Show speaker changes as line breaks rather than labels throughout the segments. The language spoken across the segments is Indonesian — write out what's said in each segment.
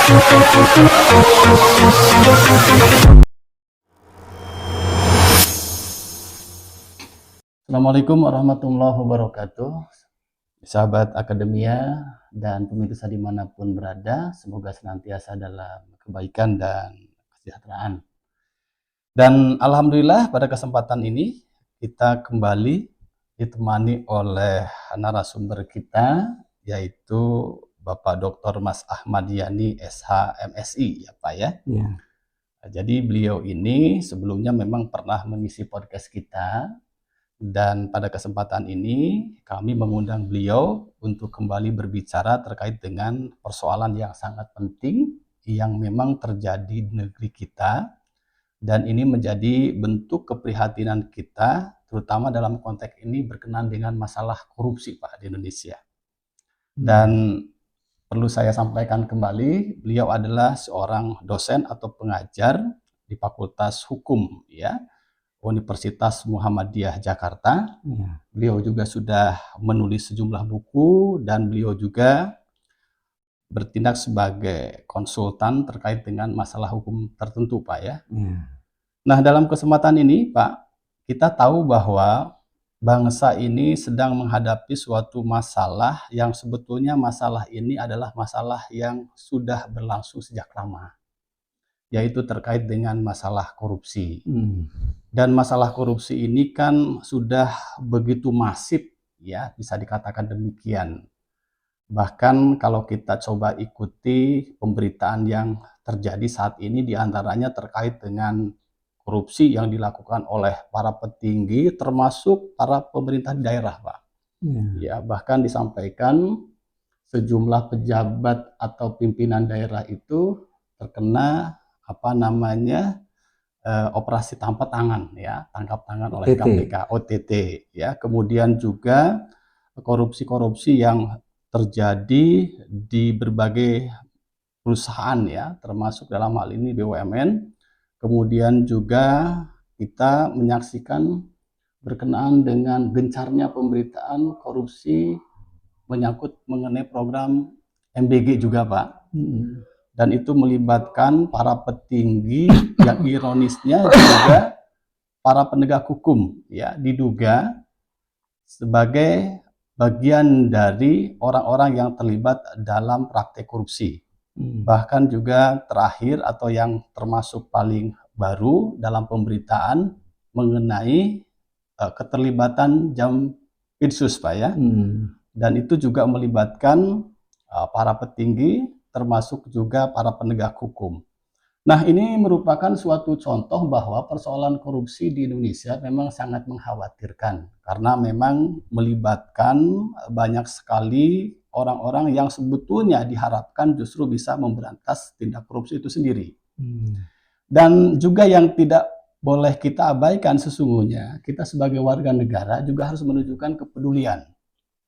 Assalamualaikum warahmatullahi wabarakatuh, sahabat akademia dan pemirsa dimanapun berada, semoga senantiasa dalam kebaikan dan kesejahteraan. Dan alhamdulillah pada kesempatan ini kita kembali ditemani oleh narasumber kita, yaitu Bapak Dr. Mas Ahmad Yani SH MSI, ya Pak ya.
Ya.
Jadi beliau ini sebelumnya memang pernah mengisi podcast kita, dan pada kesempatan ini kami mengundang beliau untuk kembali berbicara terkait dengan persoalan yang sangat penting yang memang terjadi di negeri kita, dan ini menjadi bentuk keprihatinan kita, terutama dalam konteks ini berkenaan dengan masalah korupsi Pak di Indonesia. Dan perlu saya sampaikan kembali, beliau adalah seorang dosen atau pengajar di Fakultas Hukum ya, Universitas Muhammadiyah Jakarta. Beliau juga sudah menulis sejumlah buku dan beliau juga bertindak sebagai konsultan terkait dengan masalah hukum tertentu Pak ya. Nah, dalam kesempatan ini Pak, kita tahu bahwa bangsa ini sedang menghadapi suatu masalah yang sebetulnya masalah ini adalah masalah yang sudah berlangsung sejak lama, yaitu terkait dengan masalah korupsi. Dan masalah korupsi ini kan sudah begitu masif ya, bisa dikatakan demikian. Bahkan kalau kita coba ikuti pemberitaan yang terjadi saat ini, diantaranya terkait dengan korupsi yang dilakukan oleh para petinggi termasuk para pemerintah daerah Pak. Ya, bahkan disampaikan sejumlah pejabat atau pimpinan daerah itu terkena operasi tangkap tangan ya, tangkap tangan oleh KPK, OTT ya. Kemudian juga korupsi-korupsi yang terjadi di berbagai perusahaan ya, termasuk dalam hal ini BUMN. Kemudian juga kita menyaksikan berkenaan dengan gencarnya pemberitaan korupsi menyangkut mengenai program MBG juga Pak. Dan itu melibatkan para petinggi yang ironisnya juga para penegak hukum ya, diduga sebagai bagian dari orang-orang yang terlibat dalam praktek korupsi. Bahkan juga terakhir atau yang termasuk paling baru dalam pemberitaan mengenai keterlibatan Jampitsus Pak ya. Dan itu juga melibatkan para petinggi termasuk juga para penegak hukum. Nah, ini merupakan suatu contoh bahwa persoalan korupsi di Indonesia memang sangat mengkhawatirkan karena memang melibatkan banyak sekali orang-orang yang sebetulnya diharapkan justru bisa memberantas tindak korupsi itu sendiri. Dan juga yang tidak boleh kita abaikan sesungguhnya, kita sebagai warga negara juga harus menunjukkan kepedulian.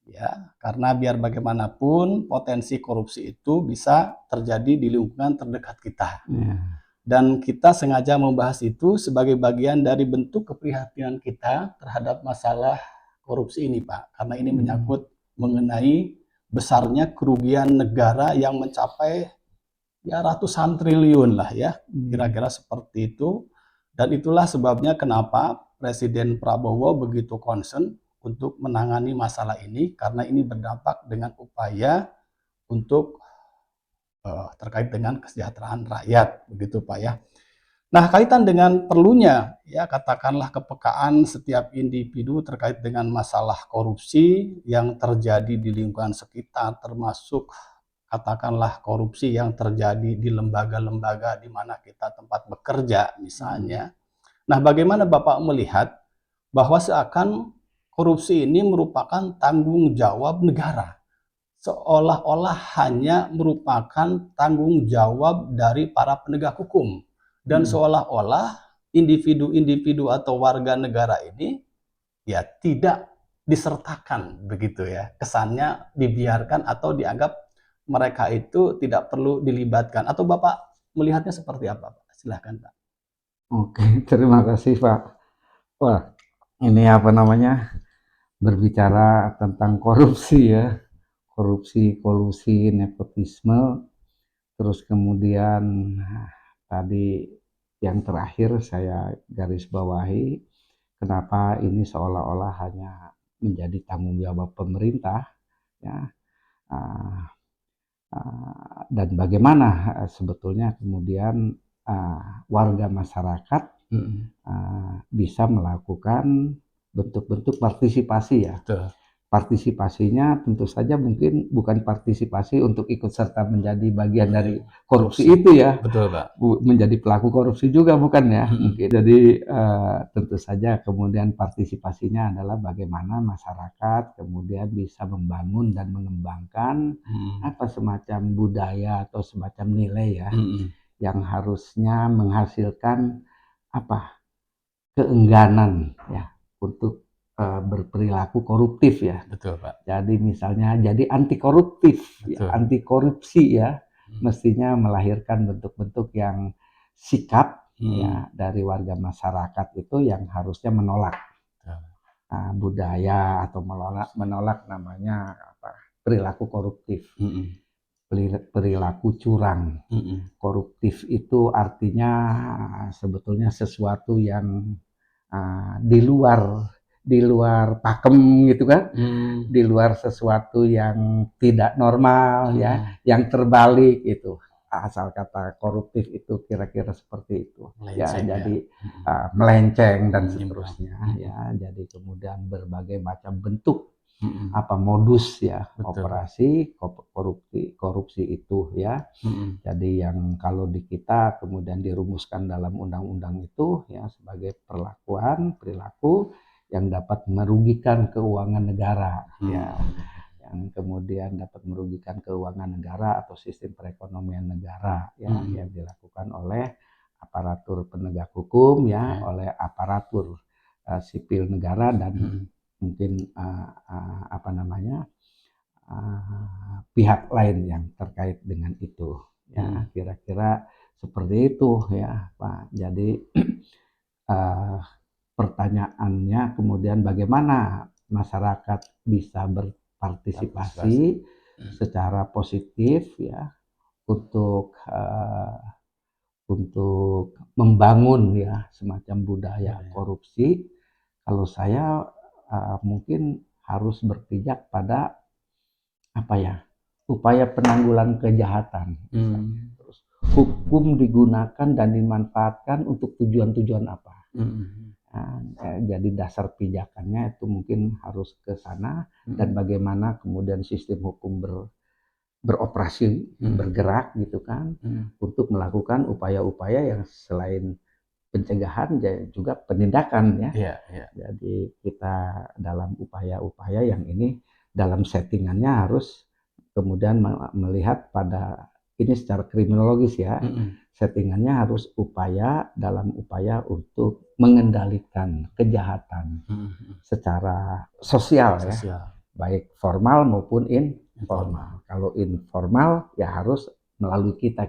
Ya, karena biar bagaimanapun potensi korupsi itu bisa terjadi di lingkungan terdekat kita. Dan kita sengaja membahas itu sebagai bagian dari bentuk keprihatinan kita terhadap masalah korupsi ini Pak. Karena ini menyangkut mengenai besarnya kerugian negara yang mencapai ya ratusan triliun lah ya, kira-kira seperti itu. Dan itulah sebabnya kenapa Presiden Prabowo begitu concern untuk menangani masalah ini, karena ini berdampak dengan upaya untuk terkait dengan kesejahteraan rakyat, begitu Pak ya. Nah, kaitan dengan perlunya ya katakanlah kepekaan setiap individu terkait dengan masalah korupsi yang terjadi di lingkungan sekitar, termasuk katakanlah korupsi yang terjadi di lembaga-lembaga di mana kita tempat bekerja misalnya. Nah, bagaimana Bapak melihat bahwa seakan korupsi ini merupakan tanggung jawab negara, seolah-olah hanya merupakan tanggung jawab dari para penegak hukum, dan seolah-olah individu-individu atau warga negara ini ya tidak disertakan begitu ya, kesannya dibiarkan atau dianggap mereka itu tidak perlu dilibatkan. Atau Bapak melihatnya seperti apa Pak? Silahkan Pak.
Oke, terima kasih Pak. Wah, ini berbicara tentang korupsi ya, korupsi, kolusi, nepotisme, terus Terus kemudian tadi yang terakhir saya garis bawahi, kenapa ini seolah-olah hanya menjadi tanggung jawab pemerintah, ya, uh, dan bagaimana sebetulnya kemudian warga masyarakat bisa melakukan bentuk-bentuk partisipasi ya.
Betul.
Partisipasinya tentu saja mungkin bukan partisipasi untuk ikut serta menjadi bagian dari korupsi itu ya.
Betul, Pak.
Menjadi pelaku korupsi juga bukan ya. Mungkin. Jadi tentu saja kemudian partisipasinya adalah bagaimana masyarakat kemudian bisa membangun dan mengembangkan apa semacam budaya atau semacam nilai ya yang harusnya menghasilkan apa keengganan ya untuk berperilaku koruptif ya.
Betul, Pak.
Jadi misalnya jadi anti koruptif, ya, anti korupsi ya, mestinya melahirkan bentuk-bentuk yang sikap ya dari warga masyarakat itu yang harusnya menolak budaya atau menolak namanya apa, perilaku koruptif, perilaku curang. Koruptif itu artinya sebetulnya sesuatu yang di luar pakem gitu kan, di luar sesuatu yang tidak normal ya, yang terbalik itu. Asal kata koruptif itu kira-kira seperti itu.
Melenceng,
ya, jadi melenceng dan seterusnya ya. Jadi kemudian berbagai macam bentuk apa modus ya. Betul. Operasi korupsi itu ya. Jadi yang kalau di kita kemudian dirumuskan dalam undang-undang itu ya sebagai perilaku yang dapat merugikan keuangan negara ya, yang kemudian dapat merugikan keuangan negara atau sistem perekonomian negara ya, yang dilakukan oleh aparatur penegak hukum ya, oleh aparatur sipil negara dan mungkin apa namanya pihak lain yang terkait dengan itu ya, kira-kira seperti itu ya Pak. Jadi pertanyaannya kemudian bagaimana masyarakat bisa berpartisipasi secara positif ya untuk membangun ya semacam budaya korupsi. Kalau saya mungkin harus berpijak pada apa ya, upaya penanggulangan kejahatan. Terus hukum digunakan dan dimanfaatkan untuk tujuan-tujuan apa? Jadi dasar pijakannya itu mungkin harus ke sana dan bagaimana kemudian sistem hukum beroperasi, bergerak gitu kan, untuk melakukan upaya-upaya yang selain pencegahan juga penindakan ya. Jadi kita dalam upaya-upaya yang ini dalam settingannya harus kemudian melihat pada ini secara kriminologis ya. Settingannya harus dalam upaya untuk mengendalikan kejahatan secara sosial ya, baik formal maupun informal. Kalau informal ya harus melalui kita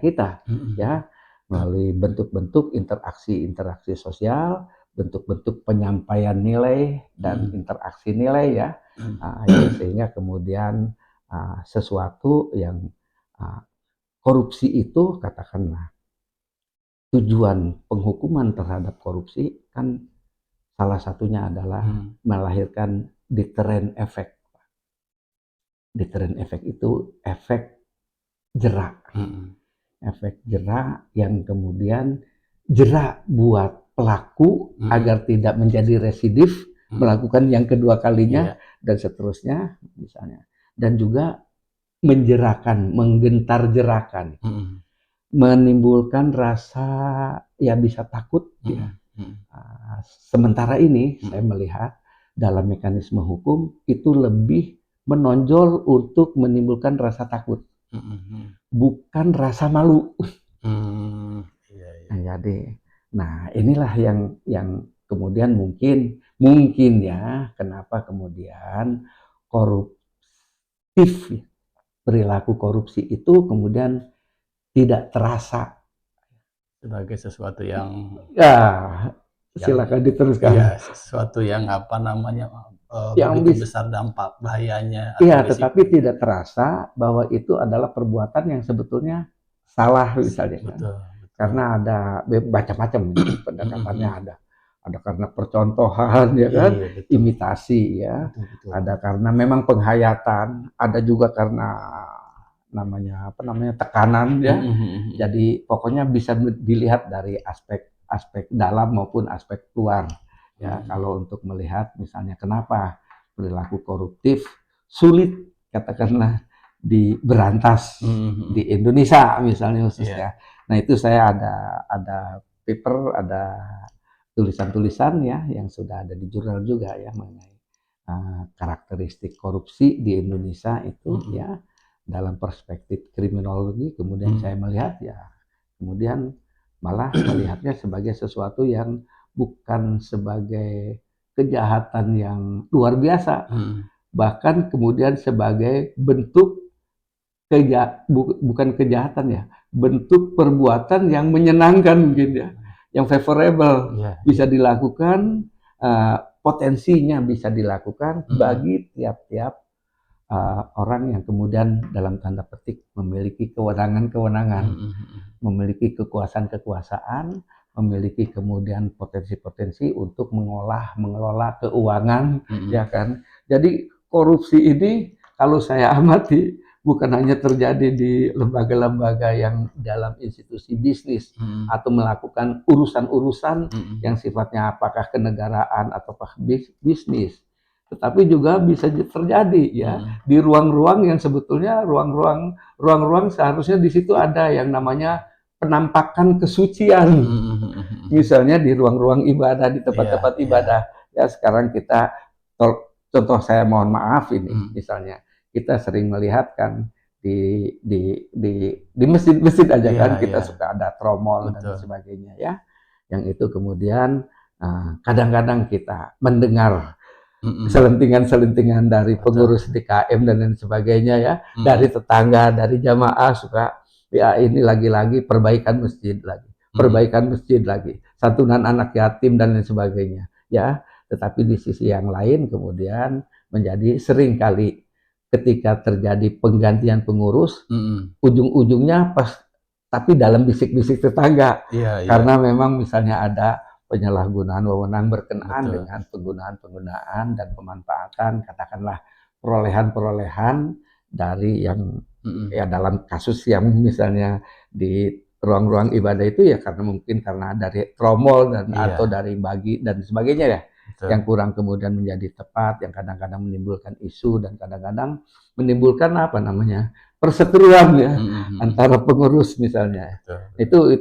ya, melalui bentuk-bentuk interaksi sosial, bentuk-bentuk penyampaian nilai dan interaksi nilai ya, sehingga kemudian sesuatu yang korupsi itu katakanlah tujuan penghukuman terhadap korupsi kan salah satunya adalah melahirkan deterrent effect. Deterrent effect itu efek jerak. Efek jerak yang kemudian jerak buat pelaku agar tidak menjadi residif melakukan yang kedua kalinya dan seterusnya misalnya. Dan juga menjerakan, menggentar jerakan. Menimbulkan rasa ya bisa takut ya. Sementara ini saya melihat dalam mekanisme hukum itu lebih menonjol untuk menimbulkan rasa takut, bukan rasa malu. Jadi, nah inilah yang kemudian mungkin ya kenapa kemudian koruptif perilaku korupsi itu kemudian tidak terasa
sebagai sesuatu yang
silakan diteruskan.
Ya, sesuatu yang apa namanya yang begitu besar dampak bahayanya.
Iya, tetapi tidak terasa bahwa itu adalah perbuatan yang sebetulnya salah misalnya kan.
Betul.
Karena ada macam-macam pendekatannya, ada karena percontohan ya kan,
Iya, betul.
imitasi ya,
Betul.
ada karena memang penghayatan, ada juga karena tekanan ya. Jadi pokoknya bisa dilihat dari aspek dalam maupun aspek luar ya. Kalau untuk melihat misalnya kenapa perilaku koruptif sulit katakanlah diberantas di Indonesia misalnya khususnya. Nah itu saya ada paper, ada tulisan-tulisan ya yang sudah ada di jurnal juga ya mengenai karakteristik korupsi di Indonesia itu ya dalam perspektif kriminologi. Kemudian saya melihat ya, kemudian malah melihatnya sebagai sesuatu yang bukan sebagai kejahatan yang luar biasa, bahkan kemudian sebagai bentuk bukan kejahatan ya, bentuk perbuatan yang menyenangkan mungkin ya, yang favorable, bisa dilakukan, potensinya bisa dilakukan bagi tiap-tiap orang yang kemudian dalam tanda petik memiliki kewenangan-kewenangan, memiliki kekuasaan-kekuasaan, memiliki kemudian potensi-potensi untuk mengelola keuangan, ya kan. Jadi korupsi ini kalau saya amati bukan hanya terjadi di lembaga-lembaga yang dalam institusi bisnis atau melakukan urusan-urusan yang sifatnya apakah kenegaraan ataukah bisnis, tetapi juga bisa terjadi ya di ruang-ruang yang sebetulnya ruang-ruang seharusnya di situ ada yang namanya penampakan kesucian. Misalnya di ruang-ruang ibadah, di tempat-tempat ibadah. Ya sekarang kita, contoh saya mohon maaf ini, misalnya kita sering melihat kan di masjid-masjid aja kan kita suka ada tromol dan sebagainya ya. Yang itu kemudian kadang-kadang kita mendengar selentingan-selentingan dari pengurus DKM dan lain sebagainya ya, dari tetangga, dari jamaah suka ya ini lagi-lagi perbaikan masjid lagi, perbaikan masjid lagi, santunan anak yatim dan lain sebagainya ya. Tetapi di sisi yang lain kemudian menjadi sering kali ketika terjadi penggantian pengurus, ujung-ujungnya pas tapi dalam bisik-bisik tetangga, karena memang misalnya ada penyalahgunaan wewenang berkenaan dengan penggunaan dan pemanfaatan katakanlah perolehan-perolehan dari yang ya dalam kasus yang misalnya di ruang-ruang ibadah itu ya karena dari tromol dan atau dari bagi dan sebagainya ya. Yang kurang kemudian menjadi tepat, yang kadang-kadang menimbulkan isu dan kadang-kadang menimbulkan perseteruan ya antara pengurus misalnya. Itu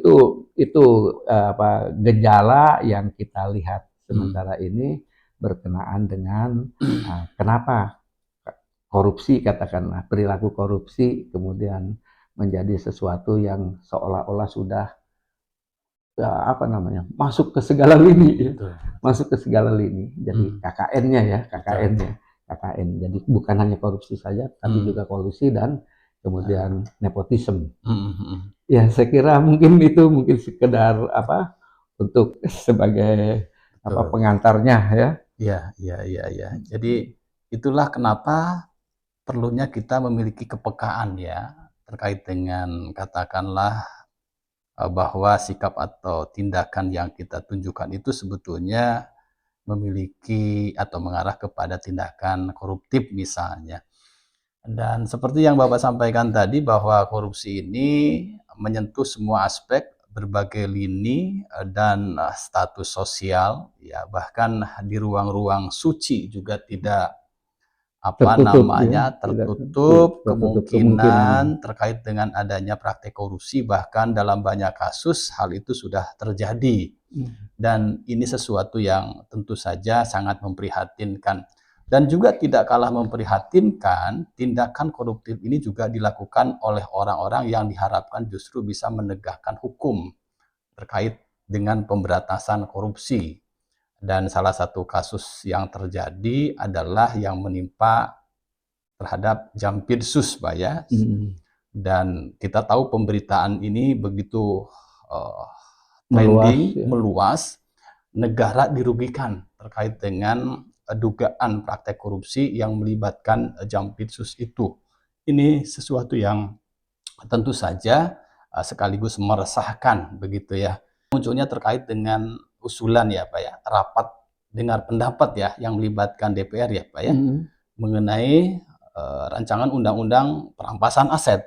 gejala yang kita lihat sementara ini berkenaan dengan kenapa korupsi katakanlah perilaku korupsi kemudian menjadi sesuatu yang seolah-olah sudah masuk ke segala lini masuk ke segala lini. Jadi KKN-nya ya, KKN. Jadi bukan hanya korupsi saja tapi juga kolusi dan kemudian nepotisme. Ya saya kira mungkin sekedar untuk sebagai pengantarnya ya.
Iya. Jadi itulah kenapa perlunya kita memiliki kepekaan ya terkait dengan katakanlah bahwa sikap atau tindakan yang kita tunjukkan itu sebetulnya memiliki atau mengarah kepada tindakan koruptif misalnya. Dan seperti yang Bapak sampaikan tadi bahwa korupsi ini menyentuh semua aspek, berbagai lini dan status sosial, ya bahkan di ruang-ruang suci juga tidak tertutup kemungkinan terkait dengan adanya praktek korupsi, bahkan dalam banyak kasus hal itu sudah terjadi. Dan ini sesuatu yang tentu saja sangat memprihatinkan. Dan juga tidak kalah memprihatinkan, tindakan koruptif ini juga dilakukan oleh orang-orang yang diharapkan justru bisa menegakkan hukum terkait dengan pemberantasan korupsi. Dan salah satu kasus yang terjadi adalah yang menimpa terhadap Jampitsus, Pak ya. Dan kita tahu pemberitaan ini begitu trending, meluas, negara dirugikan terkait dengan dugaan praktek korupsi yang melibatkan Jampitsus itu. Ini sesuatu yang tentu saja sekaligus meresahkan begitu ya. Munculnya terkait dengan usulan ya Pak ya, rapat dengar pendapat ya yang melibatkan DPR ya Pak ya, mengenai rancangan undang-undang perampasan aset.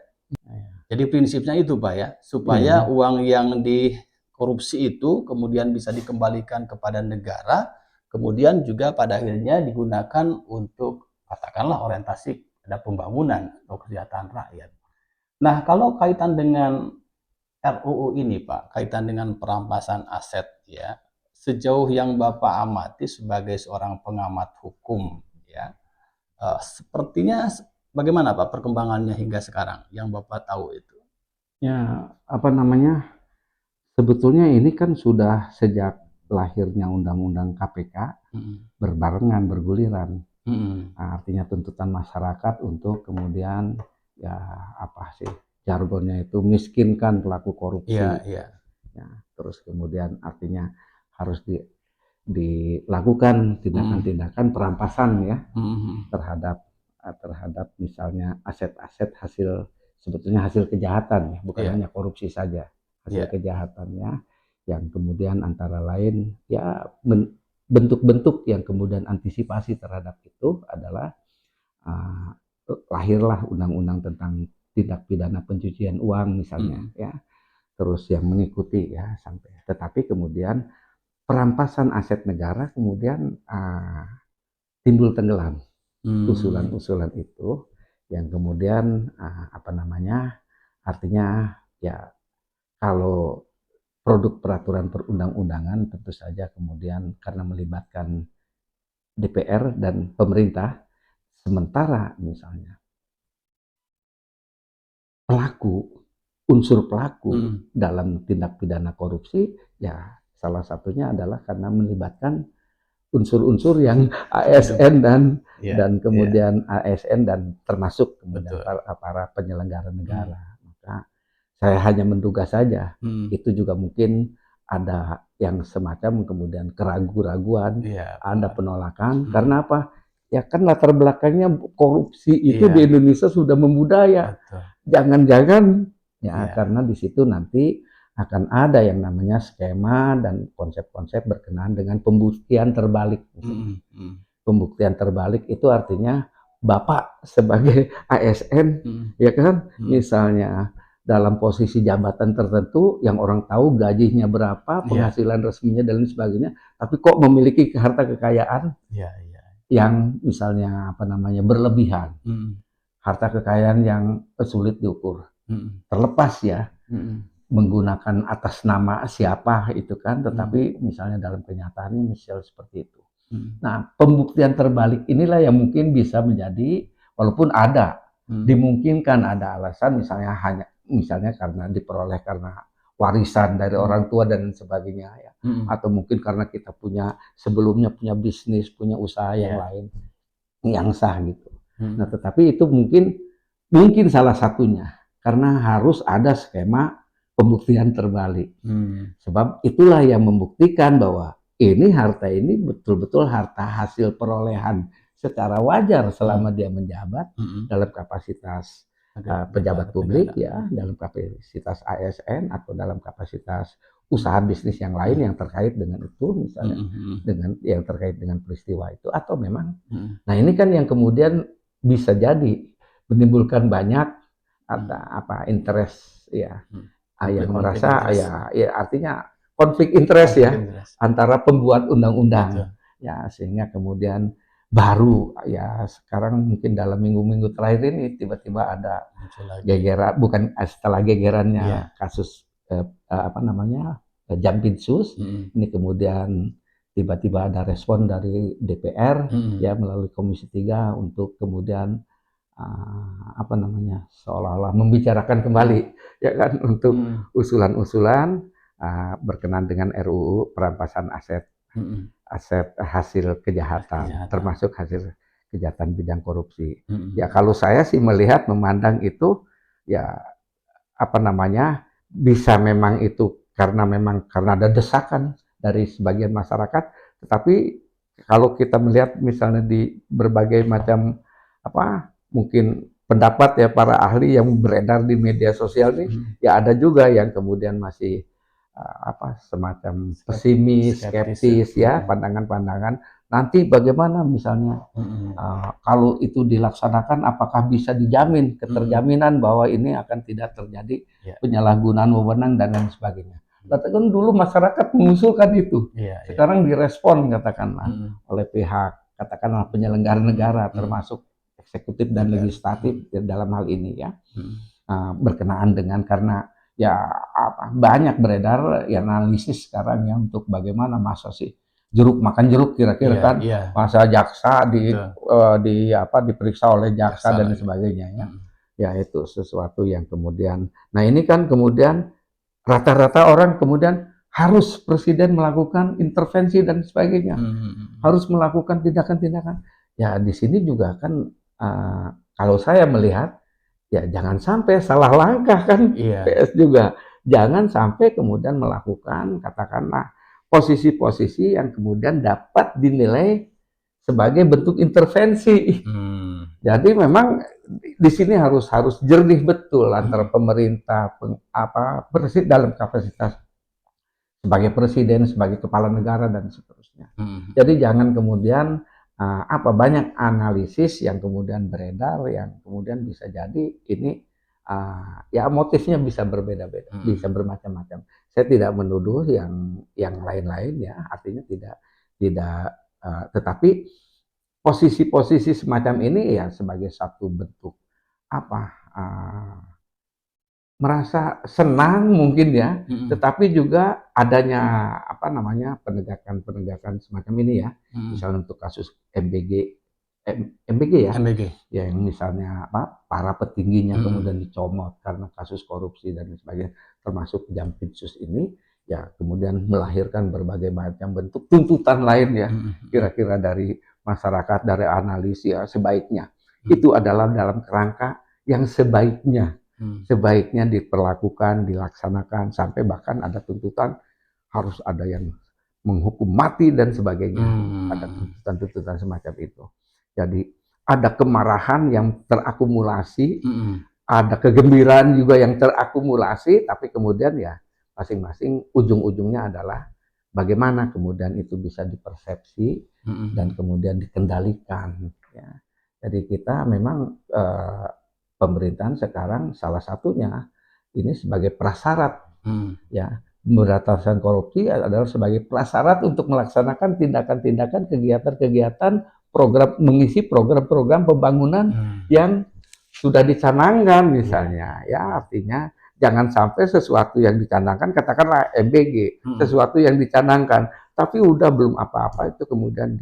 Jadi prinsipnya itu Pak ya, supaya uang yang dikorupsi itu kemudian bisa dikembalikan kepada negara, kemudian juga pada akhirnya digunakan untuk katakanlah orientasi pada pembangunan atau kesejahteraan rakyat. Nah, kalau kaitan dengan RUU ini Pak, kaitan dengan perampasan aset ya, sejauh yang Bapak amati sebagai seorang pengamat hukum ya, sepertinya bagaimana Pak perkembangannya hingga sekarang yang Bapak tahu itu?
Ya, apa namanya? Sebetulnya ini kan sudah sejak lahirnya Undang-Undang KPK berbarengan, berguliran. Nah, artinya tuntutan masyarakat untuk kemudian ya apa sih jargonnya itu miskinkan pelaku korupsi. Ya, terus kemudian artinya harus dilakukan tindakan-tindakan perampasan ya terhadap misalnya aset-aset hasil sebetulnya hasil kejahatan ya, bukan hanya korupsi saja, hasil kejahatannya yang kemudian antara lain ya bentuk-bentuk yang kemudian antisipasi terhadap itu adalah lahirlah undang-undang tentang tindak pidana pencucian uang misalnya ya, terus yang mengikuti ya sampai, tetapi kemudian perampasan aset negara kemudian timbul tenggelam usulan-usulan itu yang kemudian apa namanya artinya ya kalau produk peraturan perundang-undangan tentu saja kemudian karena melibatkan DPR dan pemerintah, sementara misalnya unsur pelaku dalam tindak pidana korupsi ya salah satunya adalah karena melibatkan unsur-unsur yang ASN dan kemudian ASN dan termasuk kemudian para penyelenggara negara. Maka saya hanya menduga saja itu juga mungkin ada yang semacam kemudian keraguan-raguan, ada penolakan karena apa? Ya kan latar belakangnya korupsi itu di Indonesia sudah membudaya. Jangan-jangan ya karena di situ nanti akan ada yang namanya skema dan konsep-konsep berkenaan dengan pembuktian terbalik. Pembuktian terbalik itu artinya Bapak sebagai ASN, ya kan, misalnya dalam posisi jabatan tertentu yang orang tahu gajinya berapa, penghasilan resminya dan lain sebagainya, tapi kok memiliki harta kekayaan yang misalnya apa namanya berlebihan, harta kekayaan yang sulit diukur, terlepas ya. Menggunakan atas nama siapa itu kan, tetapi misalnya dalam kenyataannya misalnya seperti itu. Nah, pembuktian terbalik inilah yang mungkin bisa menjadi, walaupun ada, dimungkinkan ada alasan misalnya karena diperoleh karena warisan dari orang tua dan sebagainya ya, atau mungkin karena kita sebelumnya punya bisnis, punya usaha yang lain yang sah gitu. Nah, tetapi itu mungkin salah satunya karena harus ada skema pembuktian terbalik. Sebab itulah yang membuktikan bahwa harta ini betul-betul harta hasil perolehan secara wajar selama dia menjabat dalam kapasitas pejabat publik ya, dalam kapasitas ASN atau dalam kapasitas usaha bisnis yang lain yang terkait dengan itu misalnya dengan yang terkait dengan peristiwa itu atau memang nah ini kan yang kemudian bisa jadi menimbulkan banyak interest ya yang merasa ya artinya konflik interest ya antara pembuat undang-undang ya sehingga kemudian baru ya sekarang mungkin dalam minggu-minggu terakhir ini tiba-tiba ada gegeran bukan setelah gegerannya kasus Jampinsus ini kemudian tiba-tiba ada respon dari DPR ya melalui Komisi 3 untuk kemudian seolah-olah membicarakan kembali ya kan untuk usulan-usulan berkenaan dengan RUU perampasan aset hasil kejahatan termasuk hasil kejahatan bidang korupsi. Ya kalau saya sih memandang itu ya bisa memang itu karena ada desakan dari sebagian masyarakat, tetapi kalau kita melihat misalnya di berbagai macam mungkin pendapat ya para ahli yang beredar di media sosial nih, ya ada juga yang kemudian masih semacam pesimis, skeptis ya, pandangan-pandangan. Nanti bagaimana misalnya kalau itu dilaksanakan, apakah bisa dijamin keterjaminan bahwa ini akan tidak terjadi penyalahgunaan wewenang dan lain sebagainya. Katakan dulu masyarakat mengusulkan itu, sekarang direspon katakanlah oleh pihak katakanlah penyelenggara negara termasuk eksekutif dan legislatif dalam hal ini ya, berkenaan dengan karena ya banyak beredar ya analisis sekarang ya untuk bagaimana masa sih jeruk makan jeruk kira-kira kan masa jaksa diperiksa oleh jaksa dan sebagainya ya. Ya itu sesuatu yang kemudian, nah ini kan kemudian rata-rata orang kemudian harus presiden melakukan intervensi dan sebagainya, harus melakukan tindakan-tindakan. Ya di sini juga kan kalau saya melihat ya jangan sampai salah langkah kan, PS juga jangan sampai kemudian melakukan katakanlah posisi-posisi yang kemudian dapat dinilai sebagai bentuk intervensi. Jadi memang di sini harus jernih betul antara pemerintah dalam kapasitas sebagai presiden, sebagai kepala negara dan seterusnya. Jadi jangan kemudian banyak analisis yang kemudian beredar yang kemudian bisa jadi ini ya motifnya bisa berbeda-beda, bisa bermacam-macam. Saya tidak menuduh yang lain-lain ya, artinya tidak tetapi posisi-posisi semacam ini ya sebagai satu bentuk merasa senang mungkin ya, tetapi juga adanya penegakan semacam ini ya, misalnya untuk kasus MBG ya, yang misalnya para petingginya kemudian dicomot karena kasus korupsi dan sebagainya, termasuk Jampitsus ini ya kemudian melahirkan berbagai macam bentuk tuntutan lain ya, kira-kira dari masyarakat, dari analis ya sebaiknya itu adalah dalam kerangka yang sebaiknya diperlakukan, dilaksanakan, sampai bahkan ada tuntutan harus ada yang menghukum mati dan sebagainya. Ada tuntutan-tuntutan semacam itu. Jadi ada kemarahan yang terakumulasi, ada kegembiraan juga yang terakumulasi, tapi kemudian ya masing-masing ujung-ujungnya adalah bagaimana kemudian itu bisa dipersepsi dan kemudian dikendalikan. Ya. Jadi kita memang pemerintahan sekarang salah satunya ini sebagai prasyarat ya, pemberantasan korupsi adalah sebagai prasyarat untuk melaksanakan tindakan-tindakan, kegiatan-kegiatan, mengisi program-program pembangunan yang sudah dicanangkan misalnya ya, artinya jangan sampai sesuatu yang dicanangkan, katakanlah MBG, sesuatu yang dicanangkan tapi udah belum apa-apa itu kemudian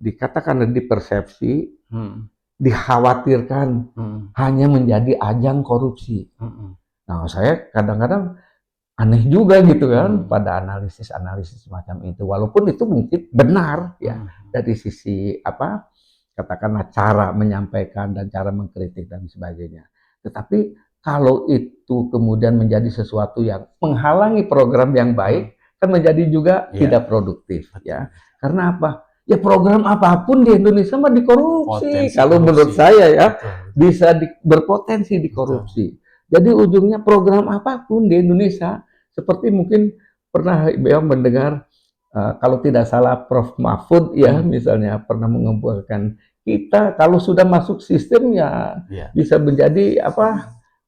dikatakan dipersepsi, dikhawatirkan hanya menjadi ajang korupsi. Nah, saya kadang-kadang aneh juga gitu kan pada analisis-analisis semacam itu, walaupun itu mungkin benar ya dari sisi katakanlah cara menyampaikan dan cara mengkritik dan sebagainya. Tetapi kalau itu kemudian menjadi sesuatu yang menghalangi program yang baik, kan menjadi juga tidak produktif ya. Karena apa? Ya program apapun di Indonesia mah dikorupsi. Kalau menurut saya ya bisa berpotensi dikorupsi. Jadi ujungnya program apapun di Indonesia, seperti mungkin pernah mendengar kalau tidak salah Prof. Mahfud ya misalnya pernah mengumpulkan kita kalau sudah masuk sistem ya bisa menjadi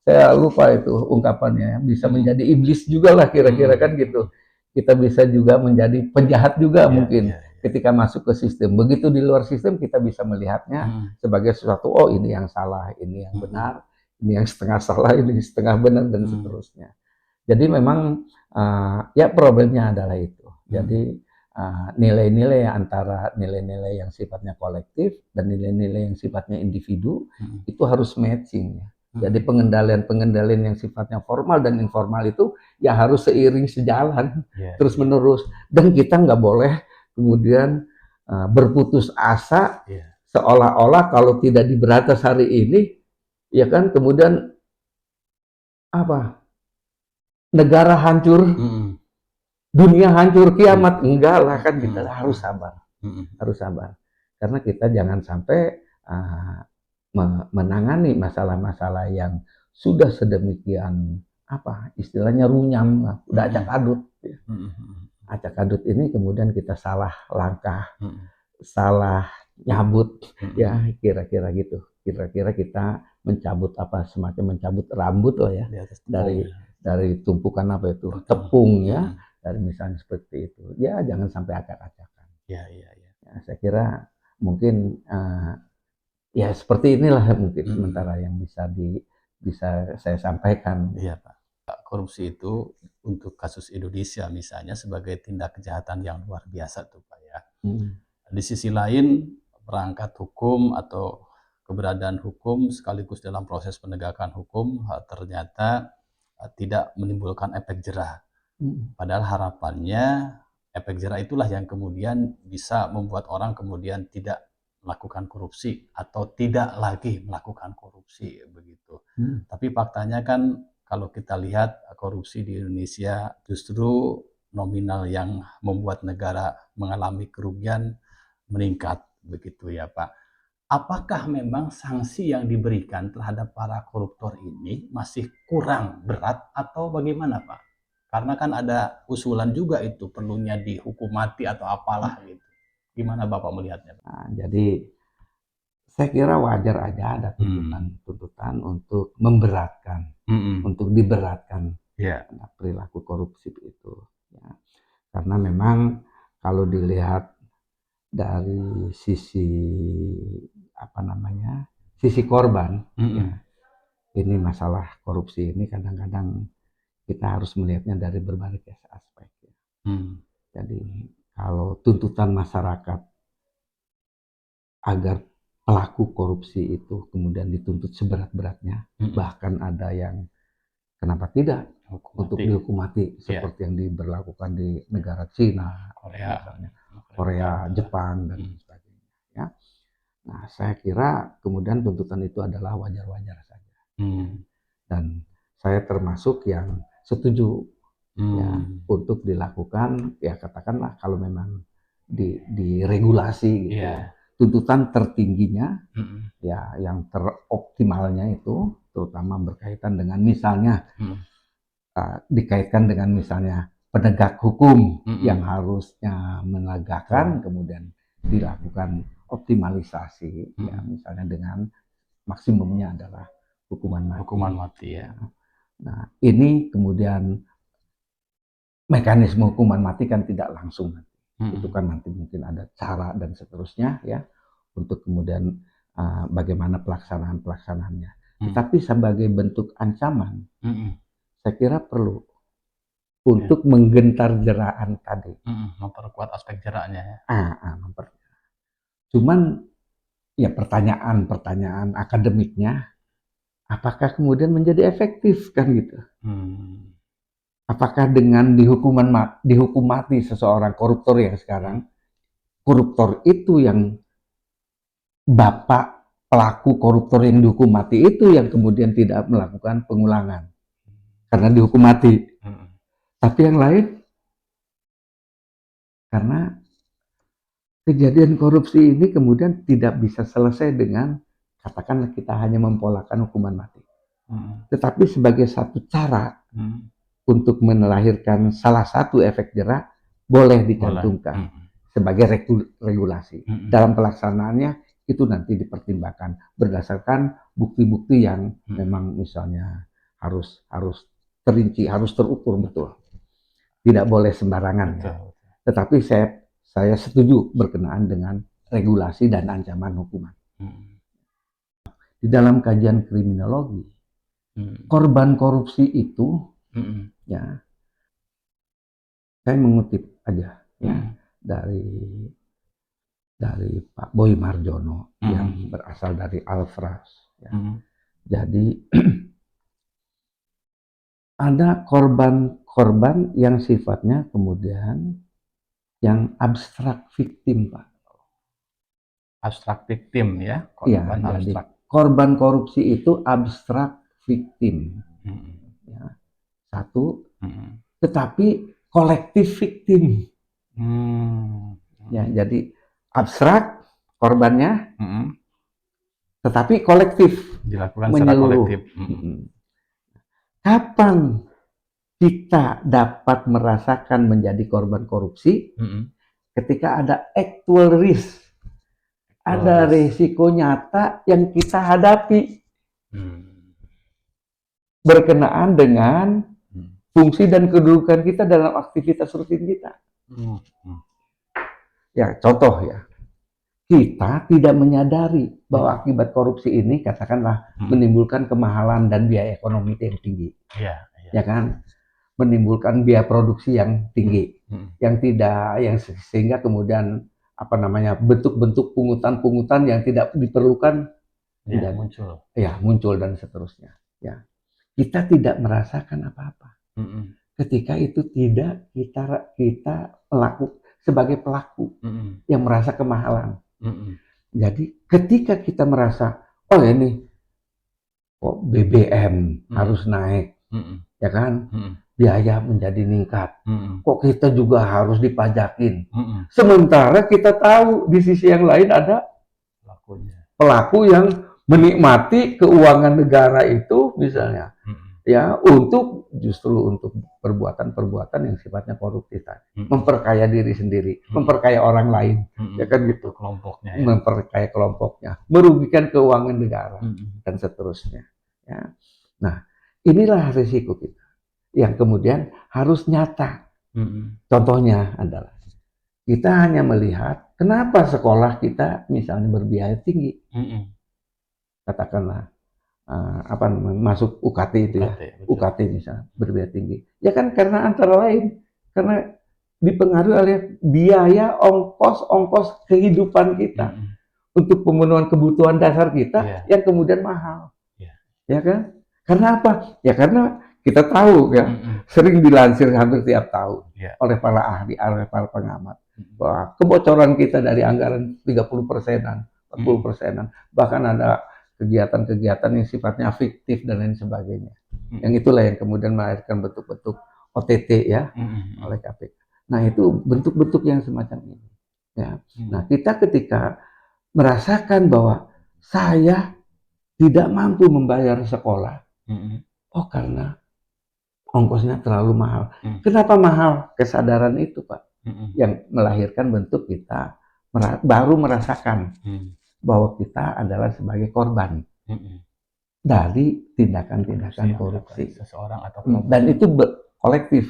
saya lupa itu ungkapannya, bisa menjadi iblis juga lah kira-kira kan gitu. Kita bisa juga menjadi penjahat juga mungkin. Ketika masuk ke sistem, begitu di luar sistem kita bisa melihatnya sebagai sesuatu, oh ini yang salah, ini yang benar, ini yang setengah salah, ini setengah benar dan seterusnya. Jadi memang ya problemnya adalah itu. Jadi nilai-nilai antara nilai-nilai yang sifatnya kolektif dan nilai-nilai yang sifatnya individu itu harus matching ya. Jadi pengendalian yang sifatnya formal dan informal itu ya harus seiring sejalan terus menerus, dan kita nggak boleh kemudian berputus asa seolah-olah kalau tidak diberantas hari ini ya kan kemudian negara hancur, dunia hancur, kiamat. Enggak lah kan, kita harus sabar, harus sabar karena kita jangan sampai menangani masalah-masalah yang sudah sedemikian apa istilahnya runyam, udah acak adut. Acak adut ini kemudian kita salah langkah, salah nyabut, ya kira-kira gitu. Kira-kira kita mencabut apa semacam mencabut rambut lah ya dari tumpukan apa itu tepung ya, dari misalnya seperti itu. Ya jangan sampai acak-acakan. Ya, saya kira mungkin ya seperti inilah mungkin sementara yang bisa saya sampaikan.
Iya Pak. Korupsi itu untuk kasus Indonesia misalnya sebagai tindak kejahatan yang luar biasa tuh Pak ya. Di sisi lain perangkat hukum atau keberadaan hukum sekaligus dalam proses penegakan hukum ternyata tidak menimbulkan efek jerah. Padahal harapannya efek jerah itulah yang kemudian bisa membuat orang kemudian tidak melakukan korupsi atau tidak lagi melakukan korupsi begitu. Tapi faktanya kan kalau kita lihat korupsi di Indonesia justru nominal yang membuat negara mengalami kerugian meningkat begitu ya Pak. Apakah memang sanksi yang diberikan terhadap para koruptor ini masih kurang berat atau bagaimana Pak? Karena kan ada usulan juga itu perlunya dihukum mati atau apalah gitu. Gimana Bapak melihatnya Pak?
Nah, jadi saya kira wajar aja ada tuntutan untuk memberatkan, untuk diberatkan perilaku korupsi itu. Ya. Karena memang kalau dilihat dari sisi apa namanya, sisi korban, ya, ini masalah korupsi ini kadang-kadang kita harus melihatnya dari berbagai aspek. Ya. Jadi kalau tuntutan masyarakat agar pelaku korupsi itu kemudian dituntut seberat-beratnya, bahkan ada yang kenapa tidak untuk dihukum mati seperti yang diberlakukan di negara Cina, misalnya Korea, Jepang dan sebagainya. Ya. Nah, saya kira kemudian tuntutan itu adalah wajar-wajar saja. Dan saya termasuk yang setuju ya untuk dilakukan ya katakanlah kalau memang diregulasi gitu. Ya. Tuntutan tertingginya ya yang teroptimalnya itu terutama berkaitan dengan misalnya dikaitkan dengan misalnya penegak hukum yang harusnya menegakkan kemudian dilakukan optimalisasi ya misalnya dengan maksimumnya adalah hukuman mati ya. Nah, ini kemudian mekanisme hukuman mati kan tidak langsung. Itu kan nanti mungkin ada cara dan seterusnya ya untuk kemudian bagaimana pelaksanaannya. Tetapi sebagai bentuk ancaman, saya kira perlu untuk menggentar jeraan tadi.
Memperkuat aspek jeraknya ya.
Cuman ya pertanyaan akademiknya, apakah kemudian menjadi efektif kan gitu? Apakah dengan dihukum mati seseorang koruptor yang sekarang, koruptor itu yang bapak pelaku koruptor yang dihukum mati itu yang kemudian tidak melakukan pengulangan karena dihukum mati. Tapi yang lain karena kejadian korupsi ini kemudian tidak bisa selesai dengan katakanlah kita hanya mempolakan hukuman mati. Tetapi sebagai satu cara untuk melahirkan salah satu efek jerah boleh dicantumkan sebagai regulasi. Dalam pelaksanaannya itu nanti dipertimbangkan berdasarkan bukti-bukti yang memang misalnya harus terinci, harus terukur betul. Tidak boleh sembarangan ya. Tetapi saya setuju berkenaan dengan regulasi dan ancaman hukuman. Di dalam kajian kriminologi, korban korupsi itu ya, saya mengutip aja ya dari Pak Boy Marjono yang berasal dari Alfras. Ya. Jadi ada korban yang sifatnya kemudian yang abstrak victim, Pak.
Abstrak victim ya,
korban abstrak. Korban korupsi itu abstrak victim. Ya. Satu, tetapi kolektif victim. Ya, jadi abstrak korbannya, tetapi kolektif,
dilakukan secara
menyeluruh.
kolektif.
Kapan kita dapat merasakan menjadi korban korupsi? Ketika ada actual risk, ada risiko nyata yang kita hadapi berkenaan dengan fungsi dan kedudukan kita dalam aktivitas rutin kita. Ya, contoh ya, kita tidak menyadari bahwa akibat korupsi ini katakanlah menimbulkan kemahalan dan biaya ekonomi yang tinggi, ya kan, menimbulkan biaya produksi yang tinggi, yang sehingga kemudian bentuk-bentuk pungutan-pungutan yang tidak diperlukan tidak muncul dan seterusnya. Ya, kita tidak merasakan apa-apa. Ketika itu tidak kita sebagai pelaku yang merasa kemahalan. Jadi ketika kita merasa, oh ini kok BBM harus naik, ya kan, biaya menjadi meningkat, kok kita juga harus dipajakin. Sementara kita tahu di sisi yang lain ada pelaku yang menikmati keuangan negara itu misalnya, ya untuk perbuatan-perbuatan yang sifatnya koruptif, memperkaya diri sendiri, memperkaya orang lain, ya kan gitu, memperkaya kelompoknya, merugikan keuangan negara dan seterusnya. Ya. Nah, inilah risiko kita yang kemudian harus nyata. Contohnya adalah kita hanya melihat kenapa sekolah kita misalnya berbiaya tinggi, katakanlah masuk UKT itu ya, UKT misalnya berbiaya tinggi. Ya kan karena antara lain karena dipengaruhi oleh biaya ongkos kehidupan kita untuk pemenuhan kebutuhan dasar kita yang kemudian mahal. Ya kan? Karena apa? Ya karena kita tahu ya, sering dilansir hampir tiap tahun oleh para ahli, oleh para pengamat bahwa kebocoran kita dari anggaran 30%-an, 40%-an, bahkan ada kegiatan-kegiatan yang sifatnya fiktif dan lain sebagainya. Yang itulah yang kemudian melahirkan bentuk-bentuk OTT ya oleh KPK. Nah itu bentuk-bentuk yang semacam ini. Ya. Nah kita ketika merasakan bahwa saya tidak mampu membayar sekolah, karena ongkosnya terlalu mahal. Kenapa mahal? Kesadaran itu Pak, yang melahirkan bentuk kita baru merasakan bahwa kita adalah sebagai korban dari tindakan-tindakan korupsi
seseorang atau kelompok.
Dan itu kolektif,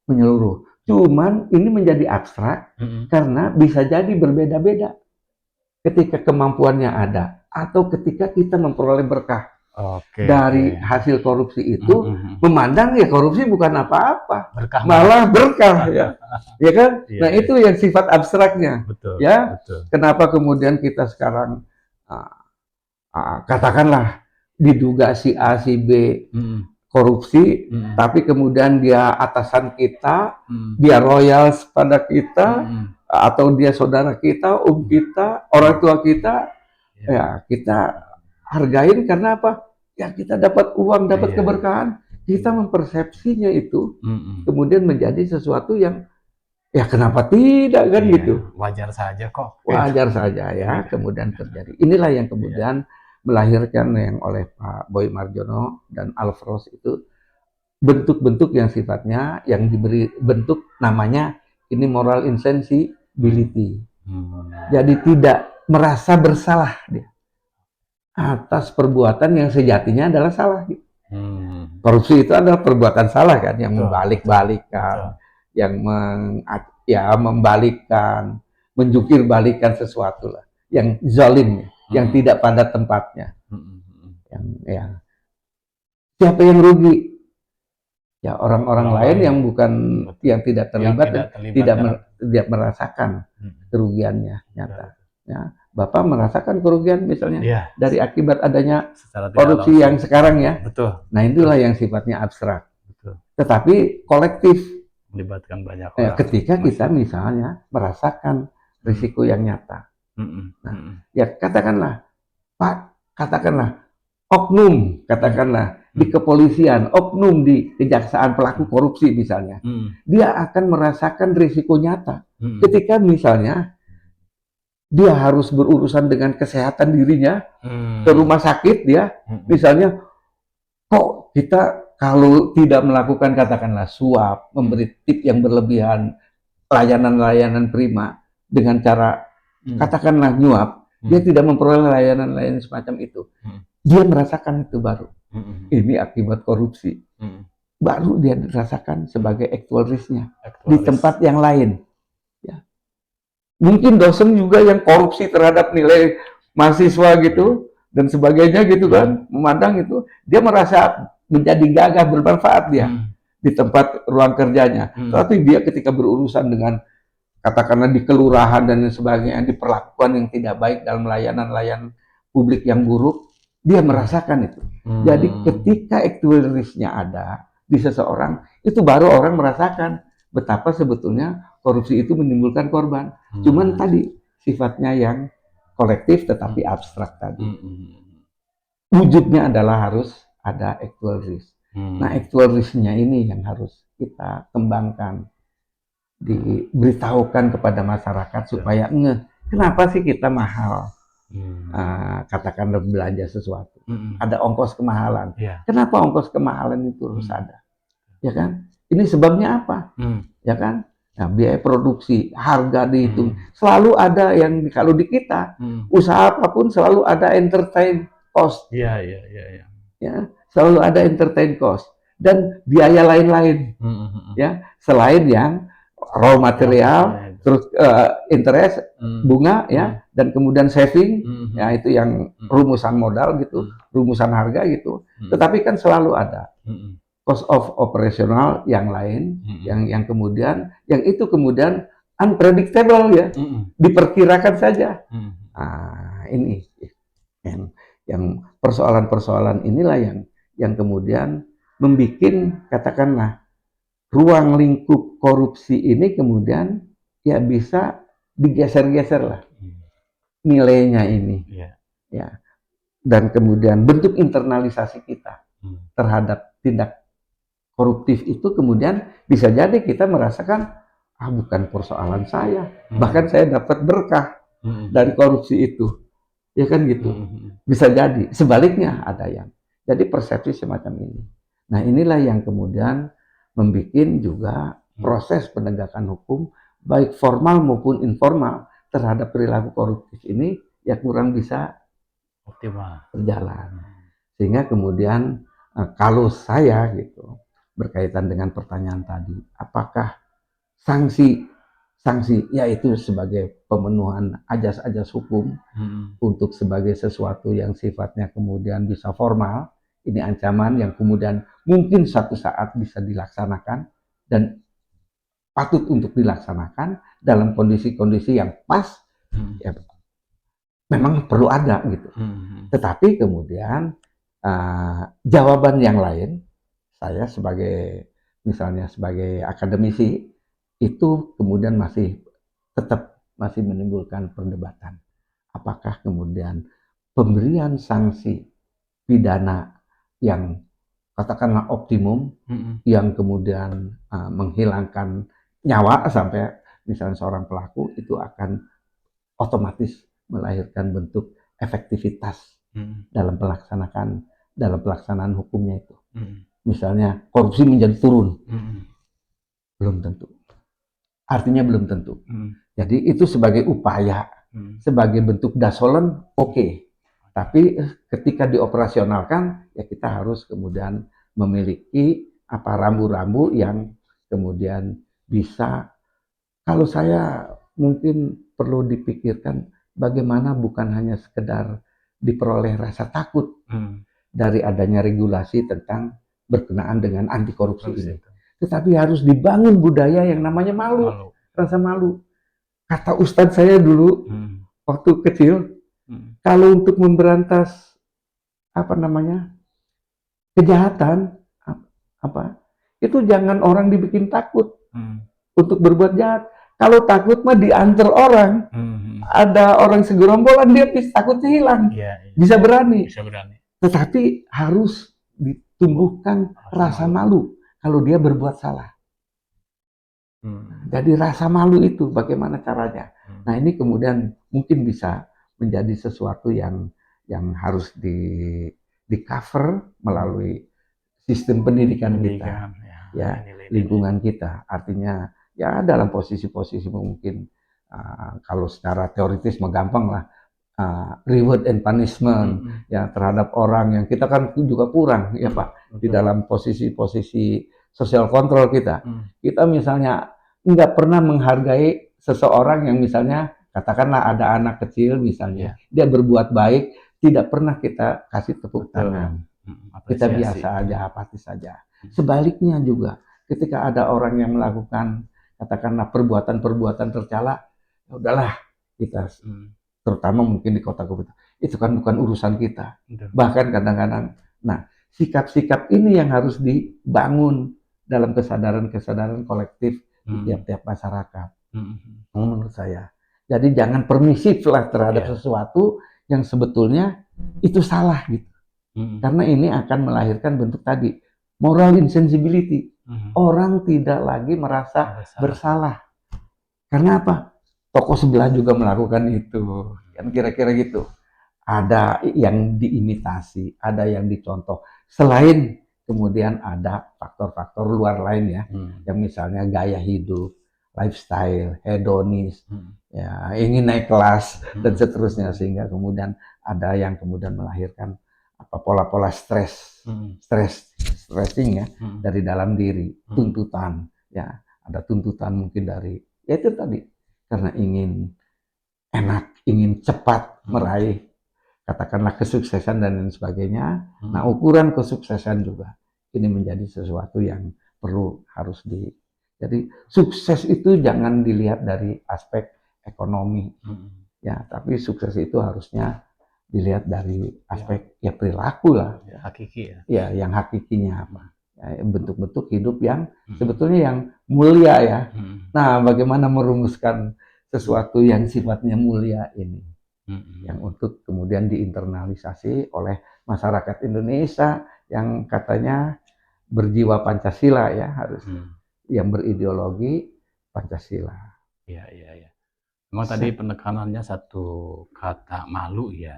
menyeluruh. Cuman ini menjadi abstrak karena bisa jadi berbeda-beda ketika kemampuannya ada atau ketika kita memperoleh berkah dari hasil korupsi itu, memandang ya korupsi bukan apa-apa, malah berkah ya, ya kan? Nah itu yang sifat abstraknya, ya. Kenapa kemudian kita sekarang katakanlah diduga si A si B korupsi, tapi kemudian dia atasan kita, dia royal pada kita, atau dia saudara kita, kita, orang tua kita, ya kita hargain karena apa? Ya kita dapat uang, dapat keberkahan, kita mempersepsinya itu kemudian menjadi sesuatu yang ya kenapa tidak kan gitu?
Wajar saja kok.
Wajar saja ya, kemudian terjadi. Inilah yang kemudian melahirkan yang oleh Pak Boy Marjono dan Alfros itu bentuk-bentuk yang sifatnya yang diberi bentuk namanya ini moral insensibility. Jadi tidak merasa bersalah dia atas perbuatan yang sejatinya adalah salah. Korupsi itu adalah perbuatan salah kan, yang membalik-balikan, yang membalikkan, menjungkir balikan sesuatu lah, yang zalim, yang tidak pada tempatnya. Siapa yang rugi? Ya orang-orang lain yang bukan yang tidak terlibat, tidak merasakan kerugiannya nyata. Ya, Bapak merasakan kerugian misalnya dari akibat adanya korupsi yang sekarang ya. Nah itulah yang sifatnya abstrak. Tetapi kolektif,
melibatkan banyak orang.
Ketika kita misalnya merasakan risiko yang nyata. Ya katakanlah, Pak, katakanlah oknum, katakanlah di kepolisian, oknum di kejaksaan pelaku korupsi misalnya, dia akan merasakan risiko nyata. Ketika misalnya dia harus berurusan dengan kesehatan dirinya, ke rumah sakit dia, misalnya, kok kita kalau tidak melakukan katakanlah suap, memberi tip yang berlebihan, layanan-layanan prima dengan cara katakanlah nyuap, dia tidak memperoleh layanan-layanan semacam itu. Dia merasakan itu baru. Ini akibat korupsi. Baru dia dirasakan sebagai actual risk-nya di tempat yang lain. Ya. Mungkin dosen juga yang korupsi terhadap nilai mahasiswa gitu dan sebagainya gitu kan, memandang itu, dia merasa menjadi gagah bermanfaat dia di tempat ruang kerjanya. Tapi dia ketika berurusan dengan katakanlah di kelurahan dan sebagainya, diperlakukan yang tidak baik dalam layanan-layanan publik yang buruk, dia merasakan itu. Jadi ketika actual risk-nya ada di seseorang, itu baru orang merasakan betapa sebetulnya korupsi itu menimbulkan korban. Cuman tadi sifatnya yang kolektif tetapi abstrak tadi. Wujudnya adalah harus ada actual risk. Nah, actual risk-nya ini yang harus kita kembangkan, diberitahukan kepada masyarakat supaya kenapa sih kita mahal katakanlah belanja sesuatu, ada ongkos kemahalan. Kenapa ongkos kemahalan itu harus ada, ya kan? Ini sebabnya apa, ya kan? Nah, biaya produksi, harga dihitung, selalu ada yang kalau di kita usaha apapun selalu ada entertain cost, ya, selalu ada entertain cost dan biaya lain-lain, ya, selain yang raw material, terus interest, bunga, ya, dan kemudian saving, ya itu yang rumusan modal gitu, rumusan harga gitu. Tetapi kan selalu ada cost of operational yang lain, yang kemudian, yang itu kemudian unpredictable ya, diperkirakan saja. Nah, ini yang persoalan-persoalan inilah yang kemudian membuat katakanlah ruang lingkup korupsi ini kemudian ya bisa digeser-geser lah nilainya ini, ya, dan kemudian bentuk internalisasi kita terhadap tindak koruptif itu kemudian bisa jadi kita merasakan bukan persoalan saya, bahkan saya dapat berkah dari korupsi itu, ya kan gitu. Bisa jadi sebaliknya ada yang jadi persepsi semacam ini. Nah, inilah yang kemudian membuat juga proses penegakan hukum baik formal maupun informal terhadap perilaku koruptif ini ya kurang bisa optimal berjalan. Sehingga kemudian kalau saya gitu berkaitan dengan pertanyaan tadi, apakah sanksi yaitu sebagai pemenuhan ajas-ajas hukum untuk sebagai sesuatu yang sifatnya kemudian bisa formal, ini ancaman yang kemudian mungkin suatu saat bisa dilaksanakan dan patut untuk dilaksanakan dalam kondisi-kondisi yang pas, ya memang perlu ada gitu. Tetapi kemudian jawaban yang lain, saya sebagai misalnya sebagai akademisi itu kemudian tetap masih menimbulkan perdebatan. Apakah kemudian pemberian sanksi pidana yang katakanlah optimum, yang kemudian menghilangkan nyawa sampai misalnya seorang pelaku itu akan otomatis melahirkan bentuk efektivitas dalam pelaksanaan hukumnya itu. Misalnya korupsi menjadi turun, belum tentu. Artinya belum tentu. Jadi itu sebagai upaya, sebagai bentuk dasolen, oke. Tapi ketika dioperasionalkan, ya kita harus kemudian memiliki rambu-rambu yang kemudian bisa, kalau saya mungkin perlu dipikirkan bagaimana bukan hanya sekedar diperoleh rasa takut dari adanya regulasi tentang berkenaan dengan anti korupsi ini, tetapi harus dibangun budaya yang namanya malu. Rasa malu. Kata ustadz saya dulu waktu kecil, kalau untuk memberantas kejahatan itu jangan orang dibikin takut untuk berbuat jahat. Kalau takut mah diantar orang. Ada orang segerombolan dia takutnya hilang, bisa berani. Tetapi harus ditumbuhkan rasa malu kalau dia berbuat salah. Jadi rasa malu itu bagaimana caranya? Nah ini kemudian mungkin bisa menjadi sesuatu yang harus di cover melalui sistem pendidikan kita, ya lingkungan kita. Artinya ya dalam posisi-posisi mungkin kalau secara teoritis mah gampang lah, reward and punishment ya terhadap orang yang kita kan juga kurang ya Pak di dalam posisi-posisi sosial kontrol kita. Kita misalnya nggak pernah menghargai seseorang yang misalnya katakanlah ada anak kecil misalnya dia berbuat baik, tidak pernah kita kasih tepuk tangan. Kita biasa aja, apatis saja. Sebaliknya juga ketika ada orang yang melakukan katakanlah perbuatan-perbuatan tercela, ya udahlah kita terutama mungkin di kota-kota itu kan bukan urusan kita. Bahkan kadang-kadang, nah sikap-sikap ini yang harus dibangun dalam kesadaran-kesadaran kolektif di tiap-tiap masyarakat. Menurut saya. Jadi jangan permisif lah terhadap sesuatu yang sebetulnya itu salah gitu. Karena ini akan melahirkan bentuk tadi moral insensibility. Orang tidak lagi merasa bersalah. Karena apa? Tokoh sebelah juga melakukan itu. Kan kira-kira gitu. Ada yang diimitasi, ada yang dicontoh. Selain kemudian ada faktor-faktor luar lain ya, yang misalnya gaya hidup, lifestyle, hedonis, ya ingin naik kelas dan seterusnya, sehingga kemudian ada yang kemudian melahirkan pola-pola stressing ya dari dalam diri, tuntutan ya, ada tuntutan mungkin dari ya itu tadi karena ingin enak, ingin cepat meraih katakanlah kesuksesan dan lain sebagainya. Nah ukuran kesuksesan juga ini menjadi sesuatu yang harus jadi sukses itu jangan dilihat dari aspek ekonomi ya, tapi sukses itu harusnya dilihat dari aspek ya perilaku lah,
hakiki
ya yang hakikinya apa ya, bentuk-bentuk hidup yang sebetulnya yang mulia ya. Nah bagaimana merumuskan sesuatu yang sifatnya mulia ini yang untuk kemudian diinternalisasi oleh masyarakat Indonesia yang katanya berjiwa Pancasila ya, harus yang berideologi Pancasila.
Iya. Memang tadi penekanannya satu kata malu ya.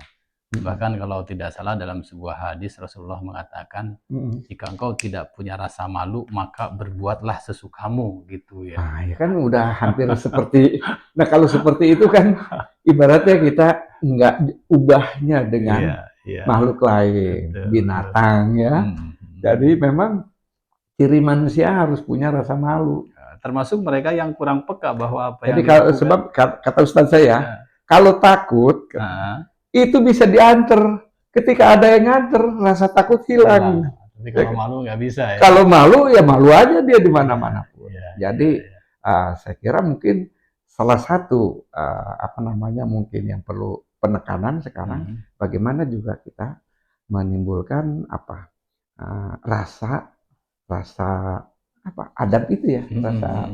Bahkan kalau tidak salah dalam sebuah hadis Rasulullah mengatakan jika engkau tidak punya rasa malu maka berbuatlah sesukamu gitu ya.
Nah, ya kan udah hampir seperti. Nah kalau seperti itu kan ibaratnya kita nggak ubahnya dengan makhluk lain, binatang ya. Jadi memang ciri manusia harus punya rasa malu.
Termasuk mereka yang kurang peka bahwa apa
jadi yang sebab kata Ustaz saya, kalau takut itu bisa diantar. Ketika ada yang nganter, rasa takut hilang.
Tapi kalau malu nggak bisa ya.
Kalau malu ya malu aja dia di mana-mana pun. Jadi saya kira mungkin salah satu mungkin yang perlu penekanan sekarang bagaimana juga kita menimbulkan rasa adab itu ya, rasa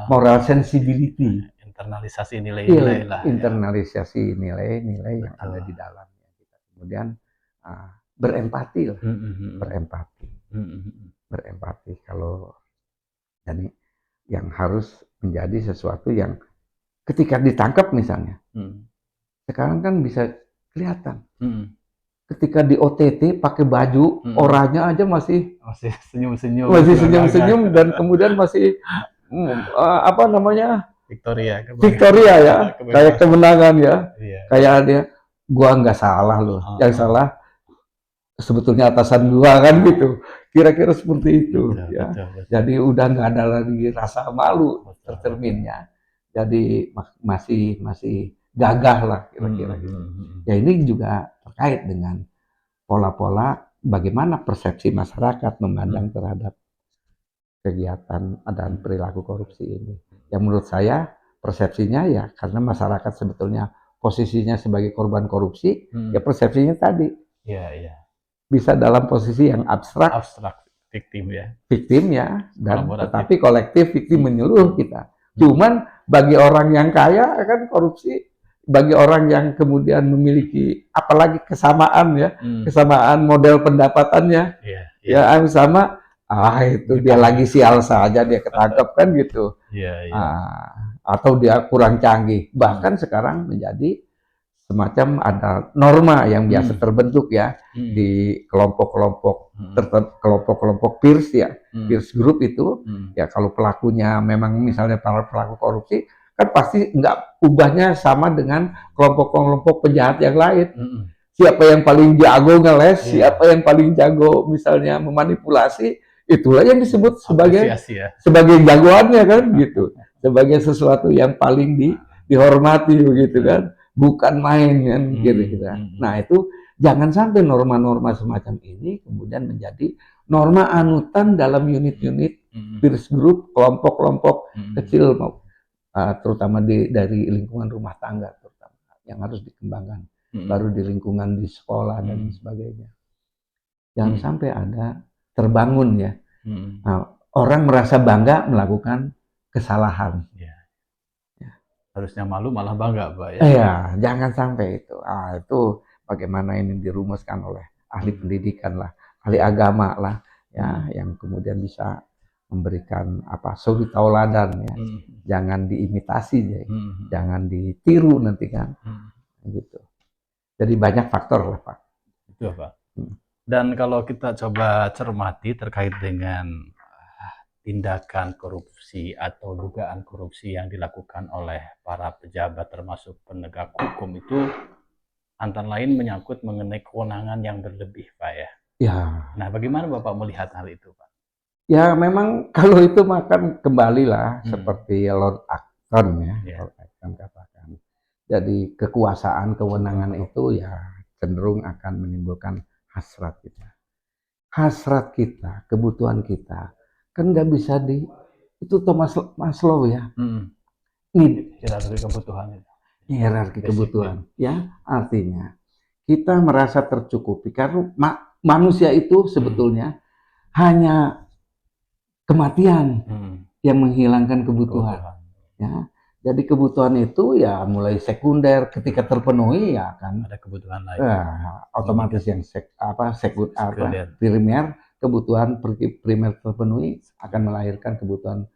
moral sensibility,
internalisasi nilai-nilai lah.
Internalisasi nilai-nilai yang ada di dalamnya. Kita kemudian berempati lah, berempati kalau jadi yang harus menjadi sesuatu yang ketika ditangkap misalnya, sekarang kan bisa kelihatan. Ketika di OTT pakai baju orangnya aja masih senyum-senyum dan kemudian masih Victoria ya, kayak kemenangan ya, kayak dia gua nggak salah loh, yang salah sebetulnya atasan gua kan gitu, kira-kira seperti itu ya. Betul. Jadi udah nggak ada lagi rasa malu tercerminnya, jadi masih gagah lah kira-kira gitu. Ya ini juga terkait dengan pola-pola bagaimana persepsi masyarakat memandang terhadap kegiatan dan perilaku korupsi ini. Yang menurut saya persepsinya ya karena masyarakat sebetulnya posisinya sebagai korban korupsi, ya persepsinya tadi bisa dalam posisi yang abstrak, victim ya, dan tetapi kolektif victim menyeluruh kita. Cuman bagi orang yang kaya kan korupsi, bagi orang yang kemudian memiliki apalagi kesamaan ya, kesamaan model pendapatannya, ya sama itu dia lagi sial saja, dia ketangkep kan gitu.
Iya, iya.
Atau dia kurang canggih. Bahkan sekarang menjadi semacam ada norma yang biasa terbentuk ya di kelompok-kelompok kelompok-kelompok peers ya, peers group itu ya, kalau pelakunya memang misalnya para pelaku korupsi kan pasti nggak ubahnya sama dengan kelompok-kelompok penjahat yang lain. Siapa yang paling jago ngeles, siapa yang paling jago misalnya memanipulasi, itulah yang disebut sebagai sebagai jagoannya kan gitu, sebagai sesuatu yang paling dihormati begitu kan, bukan main kan kira-kira. Nah itu jangan sampai norma-norma semacam ini kemudian menjadi norma anutan dalam unit-unit peers group, kelompok-kelompok kecil, terutama dari lingkungan rumah tangga terutama yang harus dikembangkan. Baru di lingkungan di sekolah dan sebagainya. Jangan sampai ada terbangun ya. Nah, orang merasa bangga melakukan kesalahan.
Ya. Harusnya malu malah bangga, Pak ya.
Iya, jangan sampai itu. Itu bagaimana ini dirumuskan oleh ahli pendidikan lah, ahli agama lah, ya, yang kemudian bisa memberikan suri tauladan ya. Jangan diimitasi, jangan ditiru nanti kan, gitu. Jadi banyak faktor lah Pak.
Itu Pak. Dan kalau kita coba cermati terkait dengan tindakan korupsi atau dugaan korupsi yang dilakukan oleh para pejabat termasuk penegak hukum itu antara lain menyangkut mengenai kewenangan yang berlebih Pak ya.
Ya.
Nah bagaimana Bapak melihat hal itu Pak?
Ya memang kalau itu makan kembalilah seperti Lord Acton ya. Lord Acton katakan. Jadi kekuasaan, kewenangan itu ya cenderung akan menimbulkan hasrat kita. Hasrat kita, kebutuhan kita, kan nggak bisa itu Thomas Maslow ya.
Hierarki kebutuhan itu.
Hierarki kebutuhan, ya artinya kita merasa tercukupi karena manusia itu sebetulnya hanya kematian yang menghilangkan kebutuhan. Ya. Jadi kebutuhan itu ya mulai sekunder, ketika terpenuhi ya akan
ada kebutuhan lain.
Otomatis yang primer, kebutuhan primer terpenuhi akan melahirkan kebutuhan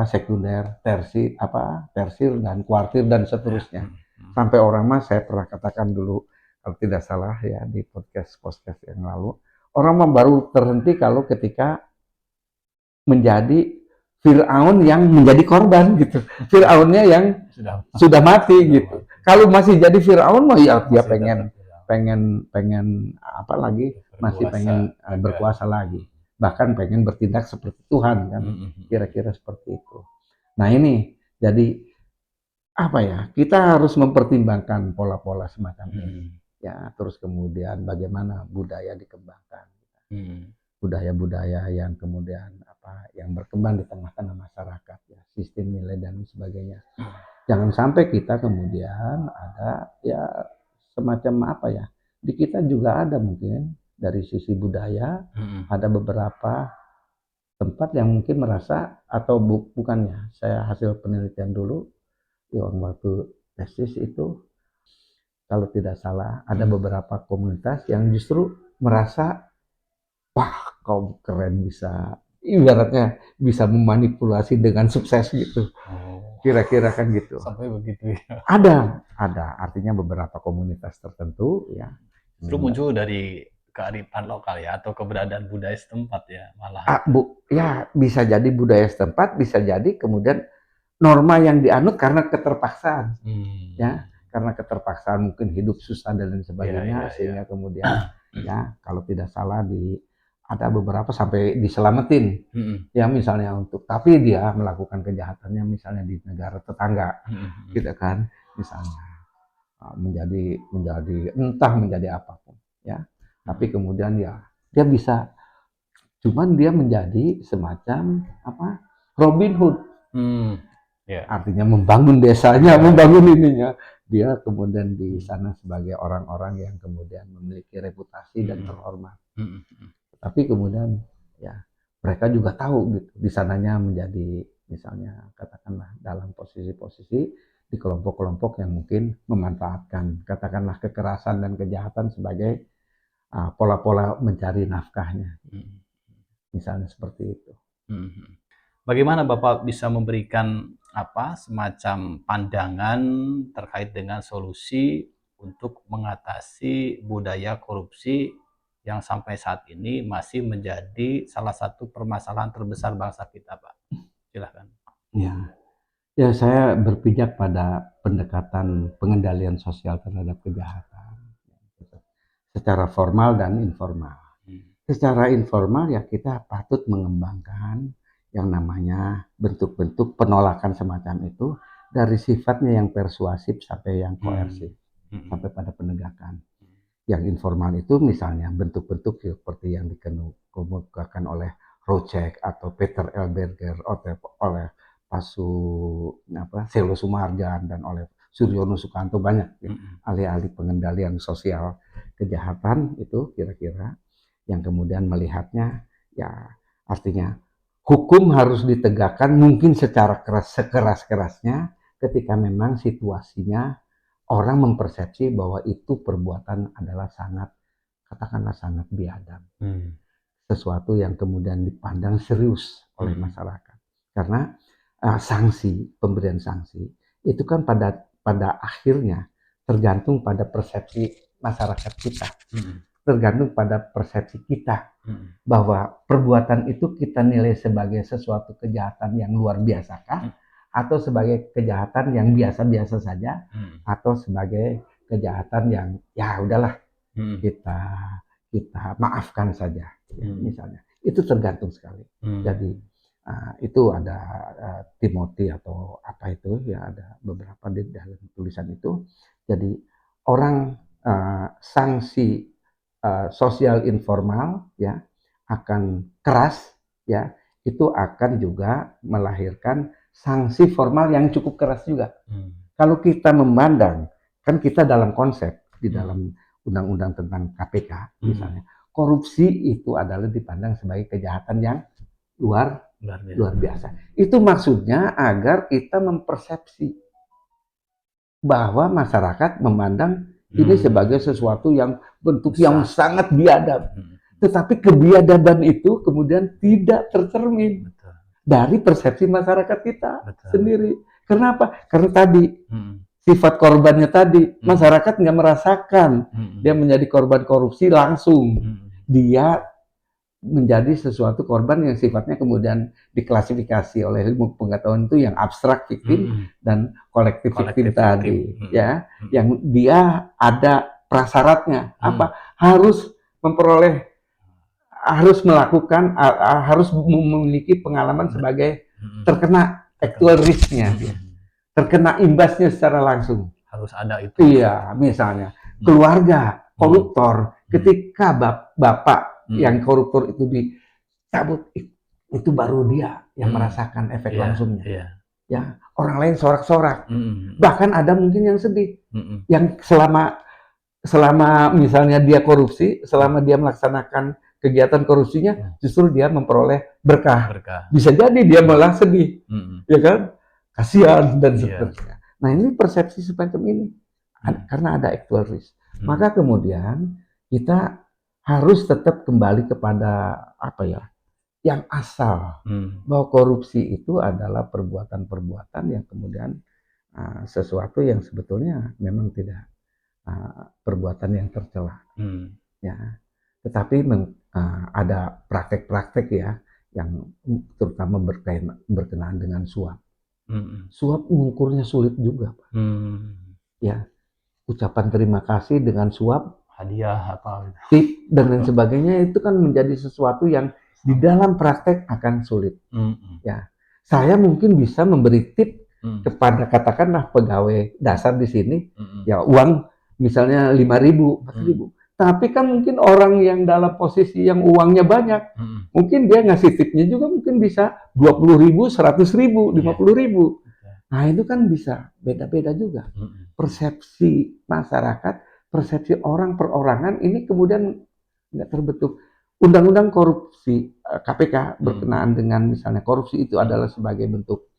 sekunder, tersir dan kuartir dan seterusnya. Sampai orang saya pernah katakan dulu kalau tidak salah ya di podcast yang lalu, orang baru terhenti kalau ketika menjadi Fir'aun yang menjadi korban gitu. Fir'aunnya yang sudah mati gitu. Kalau masih jadi Fir'aun mah ya dia pengen masih pengen berkuasa lagi. Bahkan pengen bertindak seperti Tuhan kan. Kira-kira seperti itu. Nah ini jadi kita harus mempertimbangkan pola-pola semacam ini. Ya, terus kemudian bagaimana budaya dikembangkan. Budaya-budaya yang kemudian yang berkembang di tengah-tengah masyarakat ya, sistem nilai dan sebagainya. Jangan sampai kita kemudian ada ya semacam di kita juga ada mungkin dari sisi budaya ada beberapa tempat yang mungkin merasa atau bukannya, saya hasil penelitian dulu yang waktu tesis itu kalau tidak salah ada beberapa komunitas yang justru merasa wah kau keren bisa ibaratnya bisa memanipulasi dengan sukses gitu. Kira-kira kan gitu.
Sampai begitu ya.
Ada. Artinya beberapa komunitas tertentu ya.
Itu muncul dari kearifan lokal ya atau keberadaan budaya setempat ya malah.
Ya bisa jadi budaya setempat, bisa jadi kemudian norma yang dianut karena keterpaksaan. Ya, karena keterpaksaan mungkin hidup susah dan lain sebagainya sehingga kemudian ya kalau tidak salah ada beberapa sampai diselamatin ya misalnya tapi dia melakukan kejahatannya misalnya di negara tetangga gitu kan misalnya menjadi entah menjadi apapun ya tapi kemudian ya dia bisa cuman dia menjadi semacam Robin Hood artinya membangun desanya membangun ininya dia kemudian di sana sebagai orang-orang yang kemudian memiliki reputasi dan terhormat. Tapi kemudian ya mereka juga tahu gitu di sananya menjadi misalnya katakanlah dalam posisi-posisi di kelompok-kelompok yang mungkin memanfaatkan katakanlah kekerasan dan kejahatan sebagai pola-pola mencari nafkahnya. misalnya seperti itu.
Bagaimana Bapak bisa memberikan semacam pandangan terkait dengan solusi untuk mengatasi budaya korupsi yang sampai saat ini masih menjadi salah satu permasalahan terbesar bangsa kita, Pak? Silahkan.
Ya, saya berpijak pada pendekatan pengendalian sosial terhadap kejahatan secara formal dan informal. Secara informal ya kita patut mengembangkan yang namanya bentuk-bentuk penolakan semacam itu dari sifatnya yang persuasif sampai yang koersif, sampai pada penegakan. Yang informal itu misalnya bentuk-bentuk seperti yang dikemukakan oleh Rocek atau Peter L. Berger, oleh Selo Sumarjan dan oleh Suryono Sukanto, banyak ahli-ahli pengendalian sosial kejahatan itu kira-kira yang kemudian melihatnya ya artinya hukum harus ditegakkan mungkin secara sekeras-kerasnya ketika memang situasinya orang mempersepsi bahwa itu perbuatan adalah katakanlah sangat biadab. Sesuatu yang kemudian dipandang serius oleh masyarakat. Karena pemberian sanksi itu kan pada akhirnya tergantung pada persepsi masyarakat kita. Tergantung pada persepsi kita bahwa perbuatan itu kita nilai sebagai sesuatu kejahatan yang luar biasa kah, atau sebagai kejahatan yang biasa-biasa saja, atau sebagai kejahatan yang ya udahlah kita maafkan saja, misalnya. Itu tergantung sekali. Jadi itu ada Timothy atau apa itu ya, ada beberapa di dalam tulisan itu. Jadi orang sanksi sosial informal ya akan keras ya, itu akan juga melahirkan sanksi formal yang cukup keras juga. Kalau kita memandang, kan kita dalam konsep di dalam undang-undang tentang KPK misalnya, korupsi itu adalah dipandang sebagai kejahatan yang luar biasa. Itu maksudnya agar kita mempersepsi bahwa masyarakat memandang ini sebagai sesuatu yang bentuk yang sangat biadab. Tetapi kebiadaban itu kemudian tidak tercermin dari persepsi masyarakat kita sendiri. Kenapa? Karena tadi sifat korbannya tadi, masyarakat nggak merasakan dia menjadi korban korupsi langsung. Dia menjadi sesuatu korban yang sifatnya kemudian diklasifikasi oleh ilmu pengetahuan itu yang abstrak fiktif dan kolektif fiktif tadi, ya, yang dia ada prasyaratnya apa, harus melakukan, harus memiliki pengalaman sebagai terkena actual risk-nya, terkena imbasnya secara langsung.
Harus ada itu.
Iya, misalnya keluarga koruptor, ketika bapak yang koruptor itu dicabut, itu baru dia yang merasakan efek langsungnya. Ya, orang lain sorak-sorak. Bahkan ada mungkin yang sedih, yang selama misalnya dia korupsi, selama dia melaksanakan kegiatan korupsinya, justru dia memperoleh berkah. Bisa jadi dia malah sedih, ya kan? Kasihan dan seterusnya. Nah, ini persepsi semacam ini karena ada actual risk. Maka kemudian kita harus tetap kembali kepada apa ya, yang asal, bahwa korupsi itu adalah perbuatan-perbuatan yang kemudian sesuatu yang sebetulnya memang tidak perbuatan yang tercela, ya. Tetapi ada praktek-praktek ya yang terutama berkenaan dengan suap. Suap mengukurnya sulit juga, Pak. Ya, ucapan terima kasih dengan suap,
hadiah apa
tip dan lain sebagainya, itu kan menjadi sesuatu yang di dalam praktek akan sulit. Ya, saya mungkin bisa memberi tip kepada katakanlah pegawai dasar di sini, ya uang misalnya 5.000, 4.000. Tapi kan mungkin orang yang dalam posisi yang uangnya banyak, mungkin dia ngasih tipnya juga mungkin bisa 20.000, 100.000, 50.000. Nah, itu kan bisa beda-beda juga. Persepsi masyarakat, persepsi orang perorangan ini kemudian nggak terbentuk. Undang-undang korupsi KPK berkenaan dengan misalnya korupsi itu adalah sebagai bentuk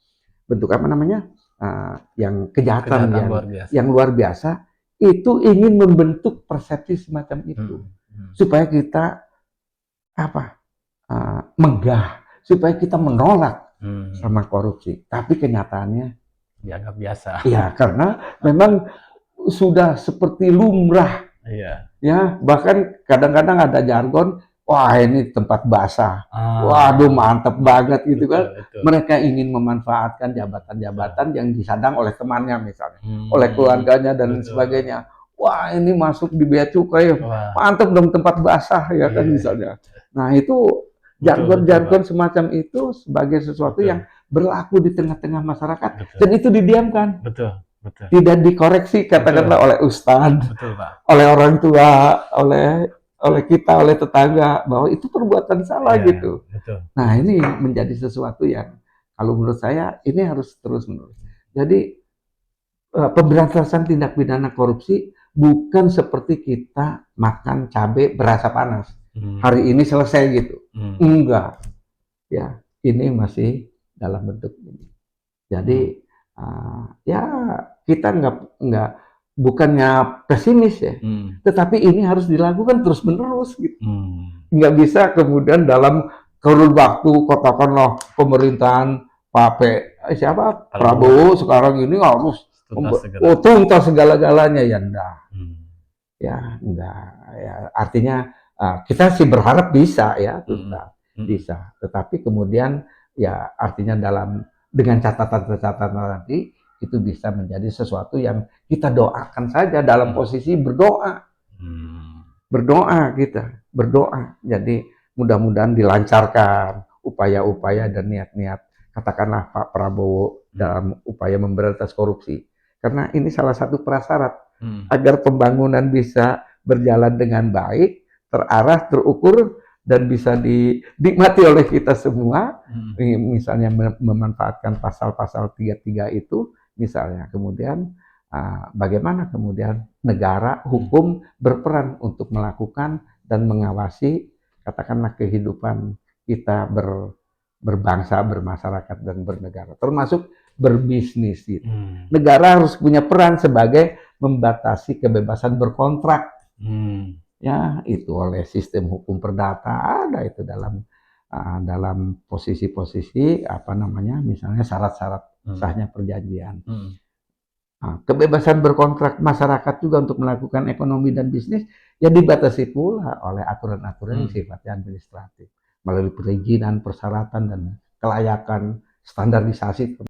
apa namanya, yang kejahatan yang luar biasa, itu ingin membentuk persepsi semacam itu supaya kita megah supaya kita menolak sama korupsi. Tapi kenyataannya
dianggap biasa.
Ya, karena memang sudah seperti lumrah.
Iya.
Ya, bahkan kadang-kadang ada jargon, wah ini tempat basah. Waduh, mantep banget gitu kan.
Betul.
Mereka ingin memanfaatkan jabatan-jabatan yang disadang oleh temannya misalnya, oleh keluarganya dan sebagainya. Wah, ini masuk di bea cukai, mantep dong tempat basah ya kan misalnya. Nah, itu jargon-jargon semacam itu sebagai sesuatu yang berlaku di tengah-tengah masyarakat dan itu didiamkan.
Betul.
Tidak dikoreksi katakanlah oleh ustadz, oleh orang tua, oleh kita, oleh tetangga bahwa itu perbuatan salah gitu. Nah, ini menjadi sesuatu yang kalau menurut saya ini harus terus-menerus. Jadi pemberantasan tindak pidana korupsi bukan seperti kita makan cabai berasa panas. Hari ini selesai gitu. Enggak. Ya, ini masih dalam bentuk ini. Jadi ya kita nggak bukannya pesimis ya, tetapi ini harus dilakukan terus-menerus gitu. Nggak bisa kemudian dalam kurun waktu katakanlah pemerintahan siapa Prabowo sekarang ini harus tuntas segala-galanya ya enggak. Ya enggak ya, artinya kita sih berharap bisa ya tuntas bisa, tetapi kemudian ya artinya dengan catatan-catatan nanti itu bisa menjadi sesuatu yang kita doakan saja dalam posisi berdoa. Berdoa kita, berdoa. Jadi mudah-mudahan dilancarkan upaya-upaya dan niat-niat katakanlah Pak Prabowo dalam upaya memberantas korupsi. Karena ini salah satu prasyarat agar pembangunan bisa berjalan dengan baik, terarah, terukur dan bisa dinikmati oleh kita semua, misalnya memanfaatkan pasal-pasal 33 itu, misalnya kemudian bagaimana kemudian negara hukum berperan untuk melakukan dan mengawasi katakanlah kehidupan kita berbangsa, bermasyarakat dan bernegara, termasuk berbisnis gitu. Negara harus punya peran sebagai membatasi kebebasan berkontrak. Ya, itu oleh sistem hukum perdata ada itu dalam posisi-posisi apa namanya, misalnya syarat-syarat sahnya perjanjian. Kebebasan berkontrak masyarakat juga untuk melakukan ekonomi dan bisnis ya dibatasi pula oleh aturan-aturan yang sifatnya administratif melalui perizinan, persyaratan dan kelayakan, standarisasi.